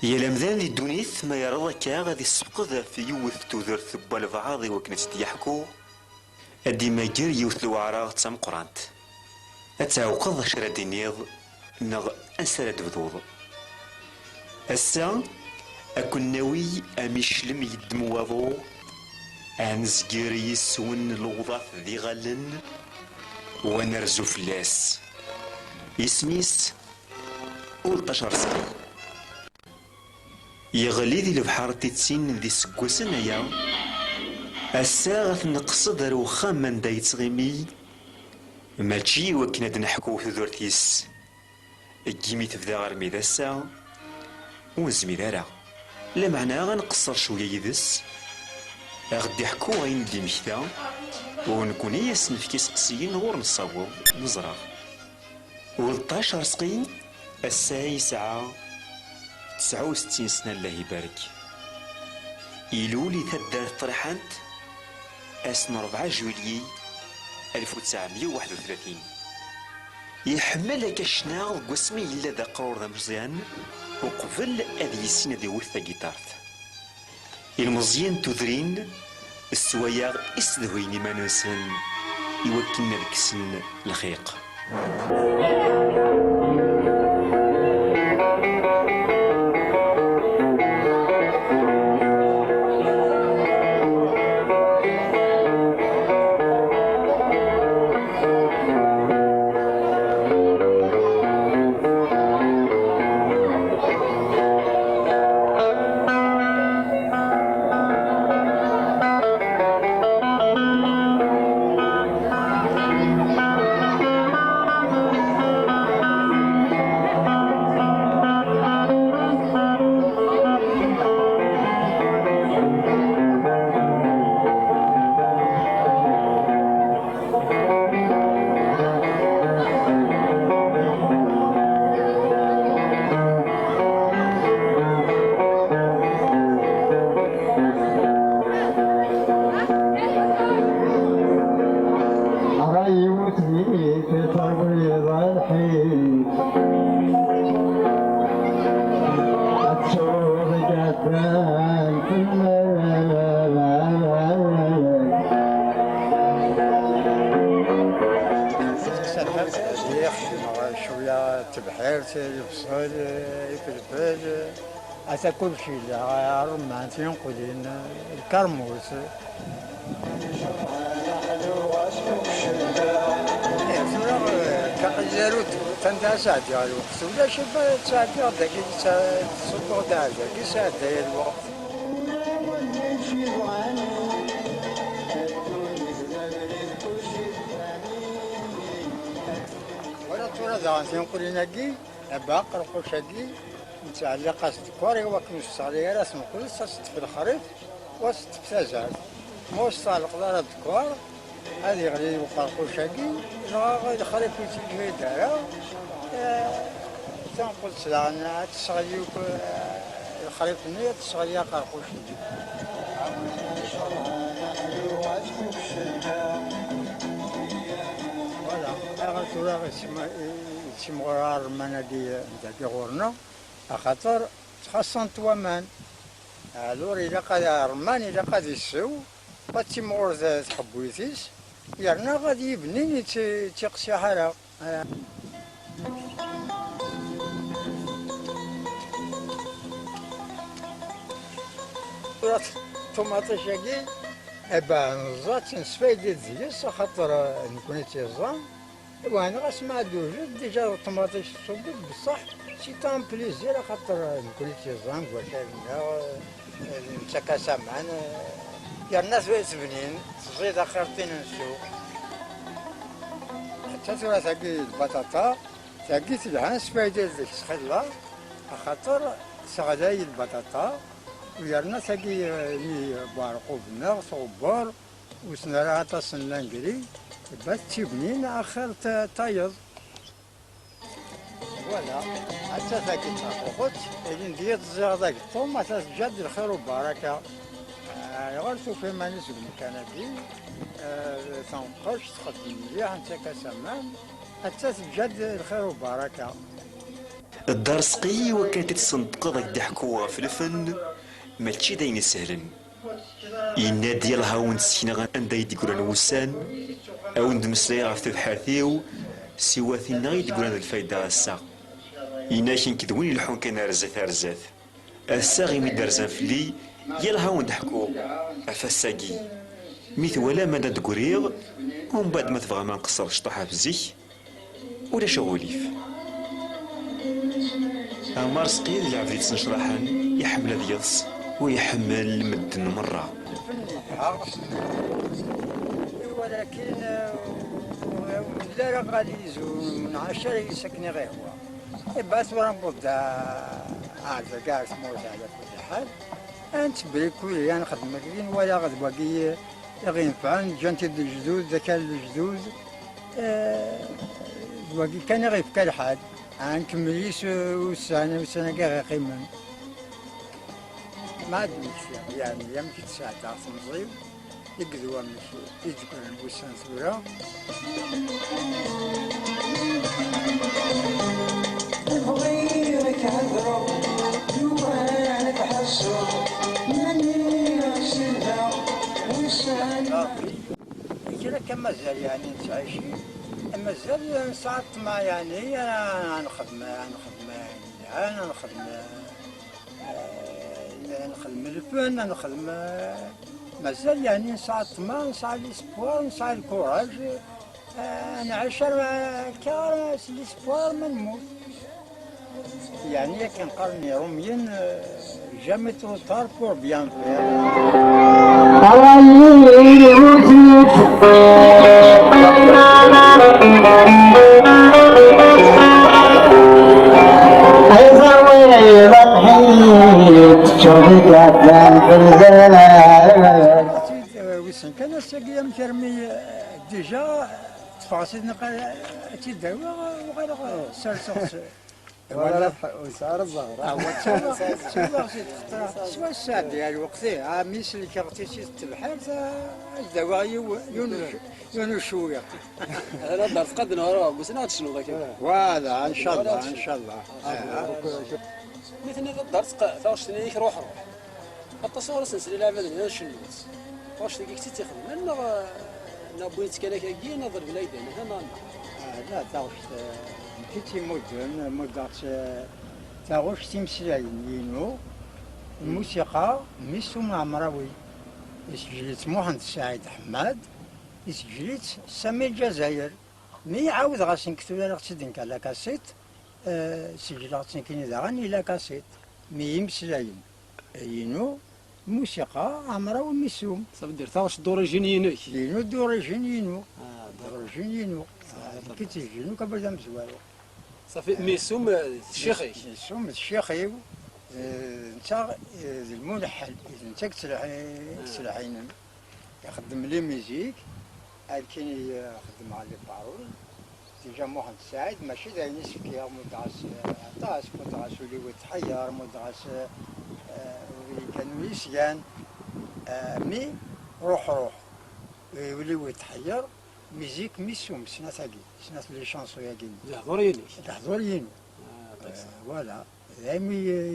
يا لمذان دي الدونيث ما يرى كا غادي يسبقذ في يوث تودرث بالفعاضي وكنت يحكو ادي ما جير يوث الوعراغ تسام قرانت اتعوقض شراد النيض نغ انسرد بذوض السا اكون ناوي اميشلم يدمواضو انزقير يسون الوظاف ذي غالن ونرزو فلاس يسميس ولطشر سقي يغلي ذي البحر تيتسين ذي سكوسن يا الساغة نقصد روخا من دا يتغيمي ماشي وكنا نحكو في ذورتيس الجيمي تبدا غرمي ذا الساعة ونزمي دارا لا معنى غنقصر شوية يدس غدي حكو غين دي مكتا ونكون ياسن في كيس قصيين غور نصاوب نزرع ولطاشر سقين الساعة ساعة 69 سنة الله يبارك إيلولي تبدا طرحانت أسن 4 جويلية 1931 يحمل كشناغ قسمي إلا ذا قرور ذا مزيان وقبل أذي سنة ذي وثا جيتارت المزيان تذرين السواياغ إسدويني ما ننسان يوكلنا ذاك السن الخيق شوية تبحير يفصل يفلفل أتا كل شيء رمان تنقلين الكرموس كقزاروت تنتا ساعة ديال الوقت ولا شي ساعة ديال داك تصبغ داك ساعة ديال الوقت هذا تنقول ناقي باقر قوشاقي متعلقة كوري وكن الصغيرة راس نقول صست في الخريف وست في سازال موسط القدر الدكوار هذه غادي يوقع قوشاقي غادي الخريف يتجمع دارا تنقول سلعنا تسغليوك الخريف نية تسغليا قرقوشي فوالا تيمغرار منادي نتاع غورنا خاطر تخصن تومان الور إلا قاد رمان إلا قاد يسو تيمغور تحبويتيس يرنا غادي يبني تيقسي حالا طوماطيش هاكي ابا نزات نسفايدي زيس خاطر نكون تيزان وانا غاس ما دوجد ديجا الطوماطيش تصوبت بصح سي تان بليزير خاطر نكون تيزان كواشا نتاكا سامان يا الناس تبنين تزيد اخرتين نسوق حتى ترى تاكي البطاطا تاكي تلعان سفايدي ديك السخيله خاطر سغداي البطاطا ويرنا تاكي لي بارقو بنا صوبار وسنرا تا سنانكري بس تبنين اخر تايض فوالا حتى تاكي تاخذ اللي ندير تزيغ داك الطوم حتى تجد الخير والبركه غير شوفي ما نسق مكانتي تنقش تخدم مليح انت كسمان حتى تجد الخير والبركه الدرسقي وكانت تصندق ذاك ضحكوها في الفن ماشي داين سهلا. ينادي لها ونسينا عندها يدقران وسان او ندمسلي غاف تبحاثيو سواتينا يدقران الفايدة الساق يناشن كدوين الحون كان رزات رزات الساغي مي درزان فلي يلها وندحكو افاساقي ميث ولا ما ندقريغ ومن بعد ما تبغى ما نقصر شطحها بزيك ولا شغوليف أمار سقيد العفريت سنشرحن يحمل ديالس ويحمل مدن مرة. ولكن لا راه غادي يزول من 10 يسكني غير هو يبعث ورا نبض هذا كاع سموت على كل حال انت بريكولي انا نخدم كاين ولا غاد باقي غير ينفعني جانتي الجدود ذاك الجدود باقي كان غير في الحال نكمليش وسنه كاع قيمه ما عنديش يعني يمكن تساعد تاع صنصيب يقدروا ماشي يذكر البوسان ثورة غيرك عذرو جوعان تحسو مني راسلها وسان كذا كان مازال يعني تعيشي مازال ساعات ما يعني انا نخدم يعني انا نخدم الفن نخدم مازال يعني نسعى الطمع نسعى الاسبوار نسعى الكوراج نعيش كار الاسبوار ما نموت يعني كنقارني روميا جامي تروطار بور بيان ويسن كان الساقية مكرمي ديجا تفاصيل نقال تيداوي وغير سالسوس ولا وسعر الزهرة سوا الساعة ديال وقتي ميس اللي كغتي شي البحر الدواء يونو شوية هذا الدرس قد نهار بس شنو ذاك فوالا ان شاء الله ان شاء الله مثل هذا الدرس فاش تنيك روح التصور سلسلة لعبة شنو واش تلقيك تخدم لأنه نبغيت كذا كي نظر بلايدي هنا لا تعرف كنتي مدة تعرف تمثيلين ينو الموسيقى ميسو معمراوي سجلت محمد سعيد حماد سجلت سامي الجزائر مي عاود غاس نكتب لها غتدنك على كاسيت سجلت كاين داغني لا كاسيت مي يمثلين ينو الموسيقى عمراوي ميسوم صافي دير واش دوريجينيينك ينو دوريجينينو دوريجينينو كنتي جينو كبدا مزوالو صافي ميسوم الشيخي ميسوم الشيخي انت الملحن انت كتلحين يخدم لي ميزيك كاين يخدم على لي بارول ديجا محمد سعيد ماشي داين يسكي مدعس عطاس مدعس ولي وتحير مدعس كانوا يسيان مي روح يولي ويتحير ميزيك ميسوم سنة لي شانسو ياكين الحضوريين فوالا دايما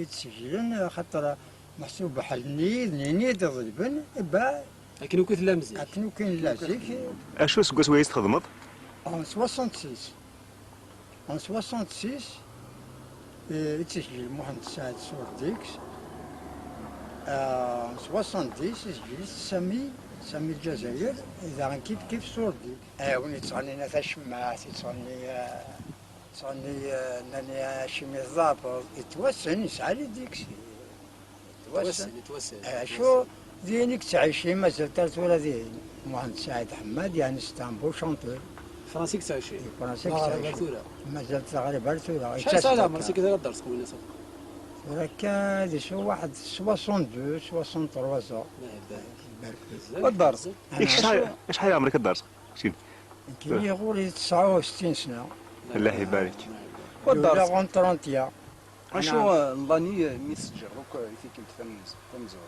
يتسجلن خاطر محسوب بحال نيد ضربن با لكن كنت لا مزيك لكن كاين لازيك اشو سكوس ويس تخدمت؟ en 66 يتسجل محمد سعد صور ديكس en 70 سجلت سامي الجزائر اذا كيف صور ديك وني تصغني ثا شماعات تصغني انني شمي الضابط يتوسن يسعى لي ديكسي يتوسل شو دينك تعيشي مازال ترتولا دين محمد سعيد حماد يعني اسطنبول شونتور فرنسيك تعيشي فرنسيك تعيشي مازال تغرب هرتولا شحال ساعة عمرك كذا الدرس قبيله صافي راك شو واحد 62 63 سنة والدرس شحال عمرك الدرس؟ كاين يقول 69 سنة الله يبارك. والدرس 31 اشو نظني ميسجل دوك فيك تمزور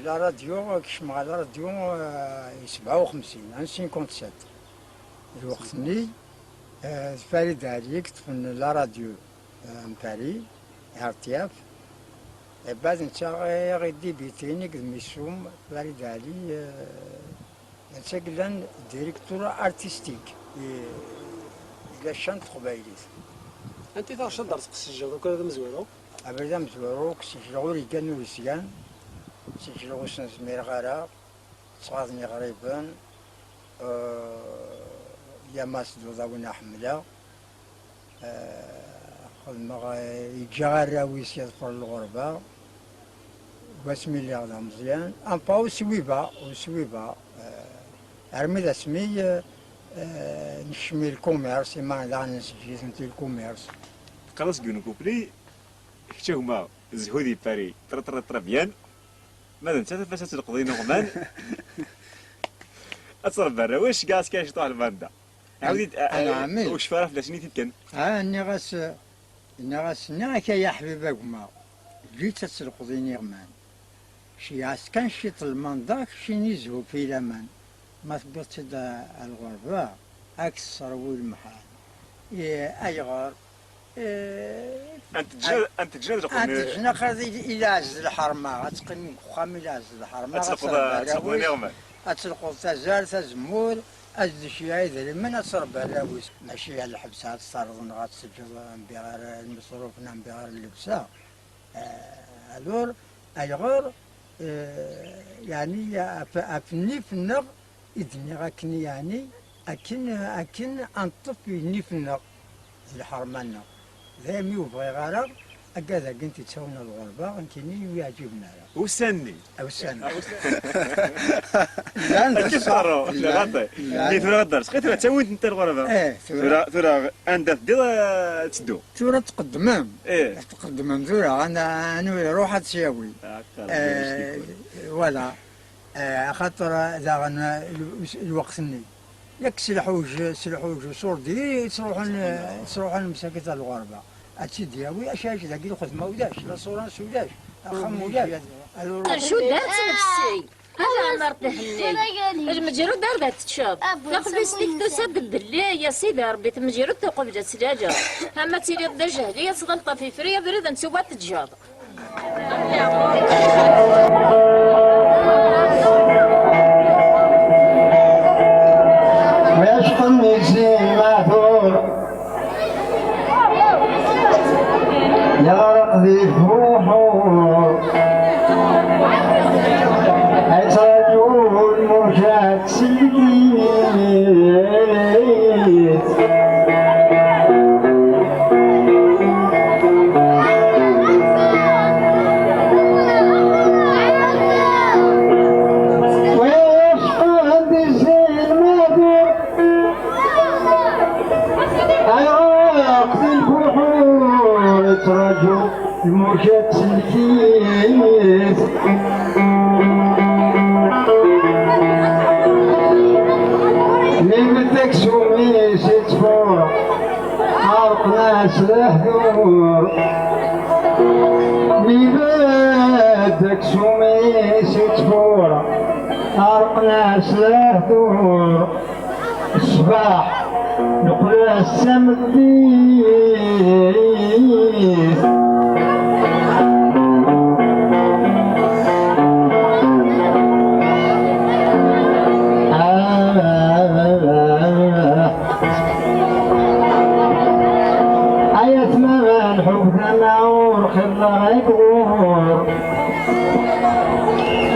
لا راديو كشمع على راديو 57 عن 57 الوقت ني فريد عليك تفن لا راديو مباري هارتياف بعد انت غيدي بيتيني قد ميسوم فريد علي انت قلان ديريكتور ارتستيك الى شانت قبايليت انت اذا شنو درت السجاده وكذا مزويرو ابدا مزورو كسجلو لي كانوا رسيان سجلو سنسمير غارا صغادني غريبا يا ماسدو ضاونا حمله خدمة يجا الراويس يدخل الغربة واسمي اللي غدا مزيان أمبا وسويبا عرمي سمي نشمي الكوميرس ما لا نسجل نتي الكوميرس خلاص بينو كوبري حتى هما زهودي باري ترى بيان ماذا انت فاش تلقضي نغمان اتصرف برا واش كاع كاش طاح الباندا عاودي عامل. واش فارف لا شنو تيتكن اني غاس ناكا يا حبيبكما جيت تسلقضيني غمان شي عاس كان شي طلمان داك شي نزهو في لمان ما ثبتت دا الغربة عكس صروي المحال أيغار انت تجنن أنت جنا خذي إلى عز الحرمة أتقن خامي إلى عز الحرمة تسلقوا نغمان أتسلقوا تزار تزمور أجد شي عيد من أصرب الراويس ماشي على الحبسات صاروا غاتسجل بغير المصروف نعم بغير اللبسة ألور أيغار يعني أفني في النغ إذني غاكني يعني أكن أنطف يني في النغ الحرمانة ذا ميوبغي غارق أكذا كنت تسونا الغربة كنتي ويعجبنا وسني أو السنة كيف صاروا لا غطي كيف غدر سقيت تسويت انت الغربة ثورة عندك دير تدو ثورة تقدمام ايه تقدمام ثورة أنا روح تساوي ولا خاطر ذا الوقت ني ياك سلحوج وصوردي تروحون مساكن الغربة أتي دياوي أشاش ذاك الخدمة وداش لا صورة سوداش أخم وداش شو دارت نفسي هذا مرت هني المجرود دار تشاب ناخذ سليك تسد بالله يا سيدي ربي تمجرود توقف جات سلاجه اما تيري الدجه هي صغنطه في فريه بريد نسوبات تجاب ويشقني زين معذور يغرق ذي بروحه أترجو المرجات سيدي ويشقى بالزين مادور أيغرق ذي البحور أترجو المرجات سلكيت من بدك سومي ستفور عرق ناس الحضور من بدك سومي ستفور عرق ناس الحضور الصباح نقول السمدي آية ما الحب معور خلا يقور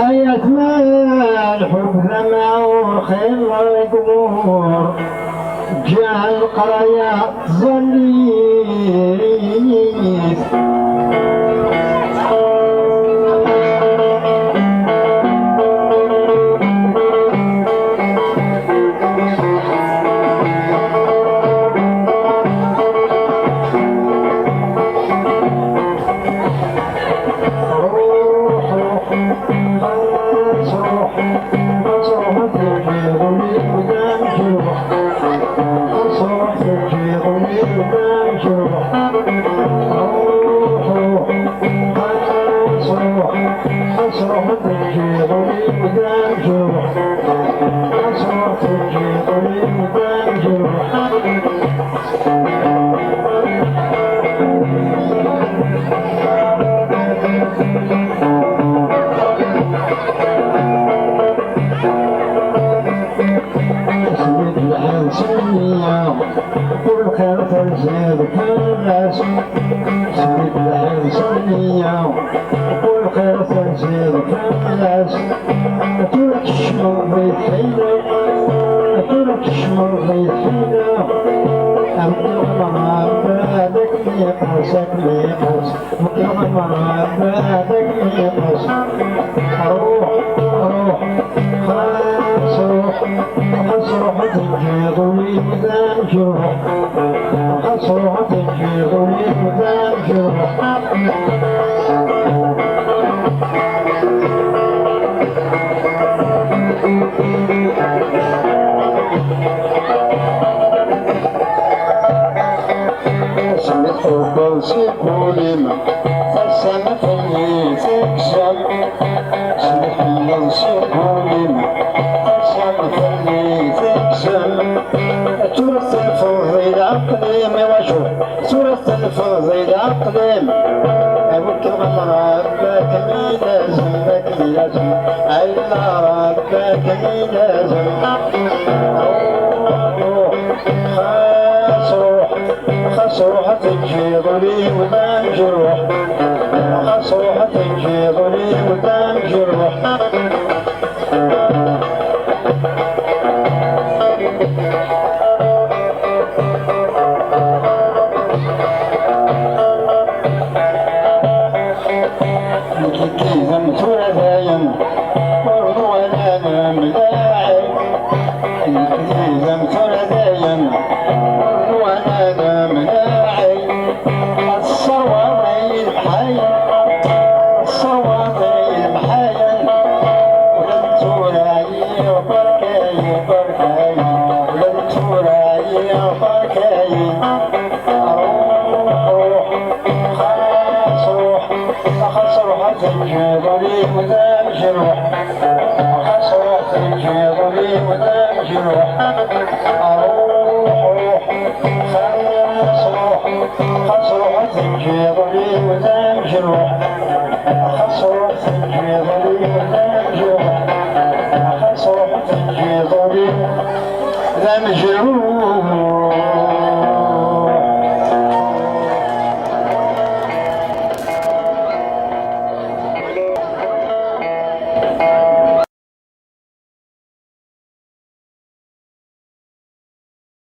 آية ما الحب معور خلا يقور جاء القرايا ظليت والخير تنزيد الناس سيد الإنسانية والخير تنزيد الناس ترك الشمر بيتنا ترك الشمر بيتنا أبدي المراب هذاك ميقاسك ميقاس أبدي المراب هذاك ميقاس روح روح خلاص روح خلاص روح تنجيض وليدان جروح خلاص روح تنجيض وليدان جروح سيكوليما السما اللي تكسب سيكوليما سيكوليما السما اللي تكسب تورث الفضيل عقليم وشوف تورث الفضيل عقليم أبوك ربك مي لازم بك مي لازم عيلا ربك مي لازم خاص روح تنجيض لي ودان جروح خاص روح تنجيض لي ودان جروح كيف مثول دايم برضو انا ملاعب كيف مثول دايم برضو انا ملاعب الصوابي الحي الصوابي المحايا ولن توراي وبركاي بركاي ولن توراي وبركاي تنجيض لي ودان جروح خاص روح تنجيض لي ودان جروح روح خاص روح تنجيض لي ودان جروح خاص روح تنجيض لي ودان جروح خاص روح تنجيض لي ودان جروح